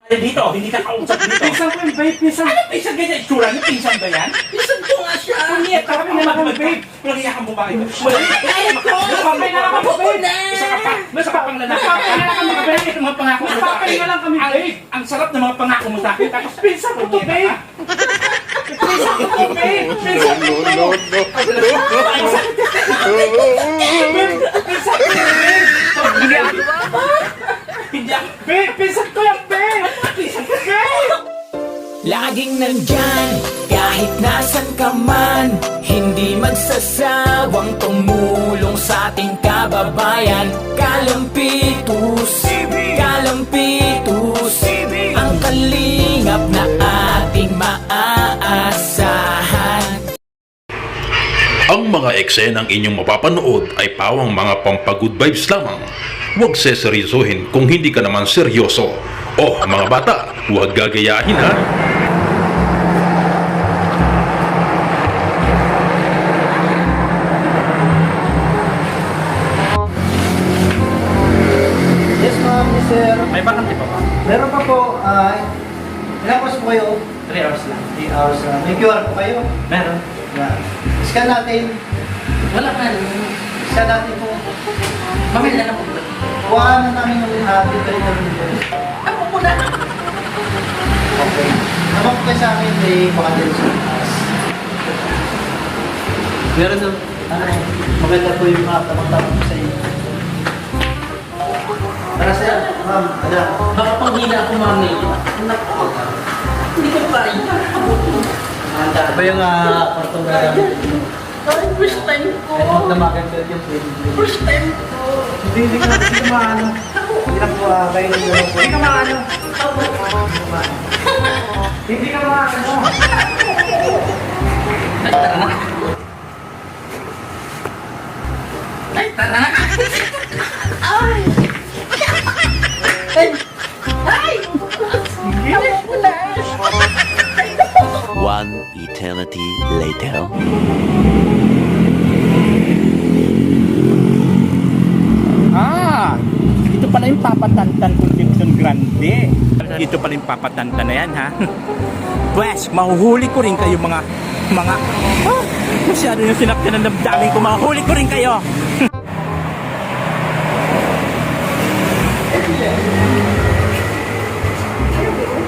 Dito, hindi ka kausap dito. Pinsan ko yung babe, pinsan. Ano pinsan ganyan? Itsura niyo, pinsan ba yan? Pinsan ko nga siya. Pangiyat ka kami naman, babe. Pangiyat mo ba ito? Wala. Kaya ko. Napapay na lang kami, Ako babe. na. Isa ka pa. Isa ka pang lalaki. Napapay na lang kami, babe. Ito mga pangako mo sa Napapay akin. na lang kami, babe. Ang sarap ng mga pangako mo sa akin. Tapos Pinsan ko to, babe. Pinsan ko to, babe. Pinsan ko to. Pinsan ko to, babe. hindi ako. Babe, pinsan ko yan, babe. Babe. Laging nandyan, kahit nasan ka man, hindi magsasawang tumulong sa ating kababayan. Kalampitus, Kalampitus, ang kalingap na ating maaasahan. Ang mga eksenang inyong mapapanood ay pawang mga pampagood vibes lamang. Huwag seseryosohin kung hindi ka naman seryoso. Oh, mga bata, huwag gagayahin ha. Yes, ma'am. Yes, sir. May bakante pa ba? Meron pa po, ilang hours po kayo? 3 hours lang. 3 hours na. May QR po kayo? Meron. Yeah. Scan natin. Wala ka. Scan natin po. Mamaya na lang po. Kuhaan na namin yung ating kayo. Ako po na. Okay. Naman po kayo sa akin, may pakadil sa taas. Meron doon. Maganda po yung mga tamang-tamang sa inyo. Tara, sir. Ma'am, ada. Baka pang hila ako mami. Naku. Hindi ko kaya. Handa ba yung kartong na gamit? Ay, first time ko. Ay, namagan ko yung pwede. First time ko. Hindi ka maano. Hindi na po kayo nyo. Hindi ka maano. Hindi ka maano. Ay, tara na. Ay, tara na. Ay. Ay. Ay. Ay, pula. One eternity later. Ito pala yung papatantan Concepcion Grande. Ito pala yung papatantan na yan, ha? Pwes, mahuhuli ko rin kayo mga masyado yung sinakyan ng damdamin ko. Mahuhuli ko rin kayo.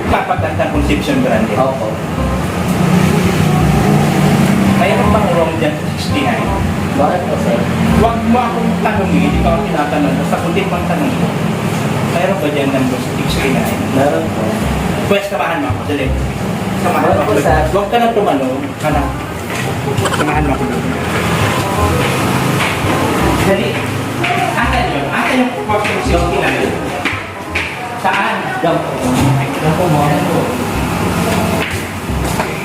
Papatantan Concepcion Grande. Opo. Mayroon bang wrong dyan sa 69? Bakit po, sir? Huwag mo akong tanongin, hindi ka ako tinatanong. Basta kundi pang tanong ko. Mayroon ba dyan ng 69? Meron po. Pwes, samahan mo ako. Dali. Samahan mo Wala ako. po, sir. Huwag ka na tumanong. Kana. Samahan mo ako. Dali. Asan yun? Asan yung 69? Saan? Diyan po. Diyan po, ma'am.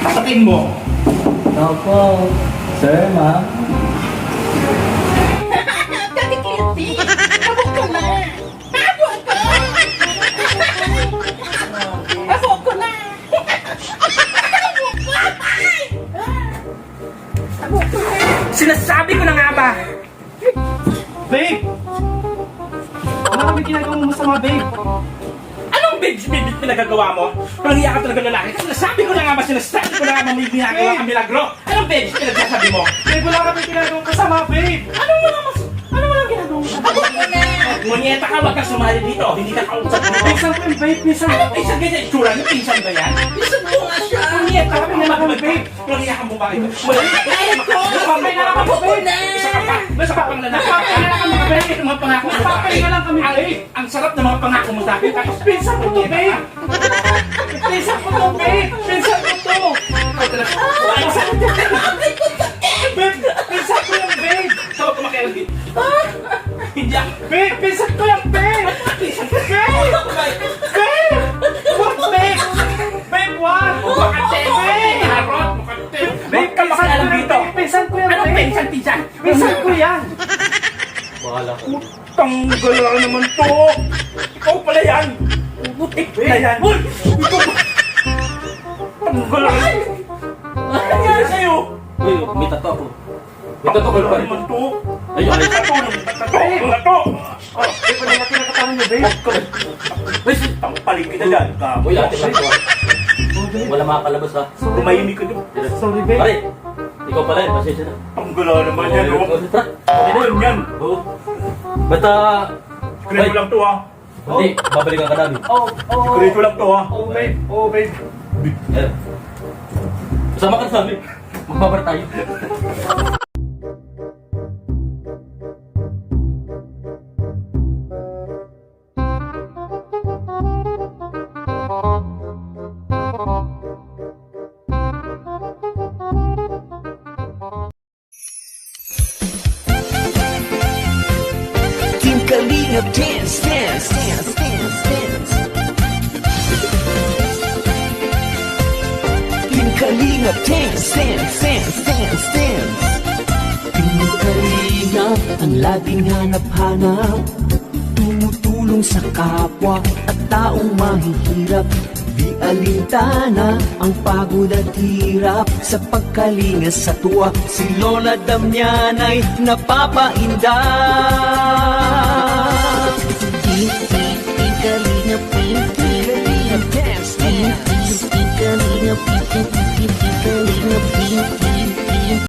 Pasakin mo. Opo. Sir, ma'am. Dati Kitty. Ako ko na. Ako ko. Ako ko na. Ako ko na. Sinasabi ko na nga ba? Babe. Wala kami ginagawa mo masama, babe. Anong babes pinagagawa mo? Nangiyak ka talaga lalaki. Sinasabi ko na nga ba? Sinasabi ko na nga ba may ginagawa kang milagro? Anong babes pinagsasabi mo? Babe, wala kami ginagawa masama, babe. Ano mo lang ginagawa mo? Ako ko na. Munyeta ka, wag kang sumali dito. Hindi ka kausap mo. Pinsan ko yung babe, pinsan. Ano pinsan ganyan? Itsura niyo, pinsan ba yan? Pinsan ko nga siya. Munyeta ka kami naman, babe. Nangiyak mo ba ito? Wala. Kaya ko. Napapay na lang kami, Ako babe. na. Isa ka pa. Isa ka pang lalaki. Napapay na lang kami, babe. Ito mga pangako mo sa Napapay akin. na lang kami, babe. Ang sarap ng mga pangako mo sa akin. Tapos Pinsan ko to, babe. Pinsan ko to, babe. Pinsan ko to. Babe, pinsan ko yung babe. Tawag ko makialam dito. Hindi ako. Babe, pinsan ko yung babe. Babe. Babe. What, babe? Babe, what? Makate! Babe. Harot! Makate! Babe, Huwag ka makialam dito! Pinsan ko yung Anong babe. pinsan, pinsan? Pinsan ko yan. Tanggal na naman to! Ikaw pala yan! Butik na yan! Uy! Ikaw ba? Tanggal na! Ano nangyari sa'yo? Uy, may tato ako. Ito to, Wala pa naman to. Ay, ay. Ito na to. Oh, babe, ano natin nakatawa niyo, babe? Uy, Ang palig kita dyan. uy, ate lang to. Wala makakalabas ha. Tumahimik ka doon. Sorry, babe. Pare, ikaw pala eh, pasensya na. Ang gala naman yan, oh. Tara, okay na. Ano yan? Oo. Basta, Sikreto lang to, ha. hindi, babalikan ka namin. Oh, oh. Sikreto lang to, ha. Oh, babe. Oh, babe. Eh, Kasama ka sa amin. Magbabar tayo. Team Kalingap dance, dance, dance, dance, dance. Team Kalingap dance, dance, dance, dance, dance. Team Kalingap ang laging hanap-hanap, tumutulong sa kapwa at taong mahihirap. Di alintana ang pagod at hirap sa pagkalinga sa tuwa. Si Lola Damian ay napapainda.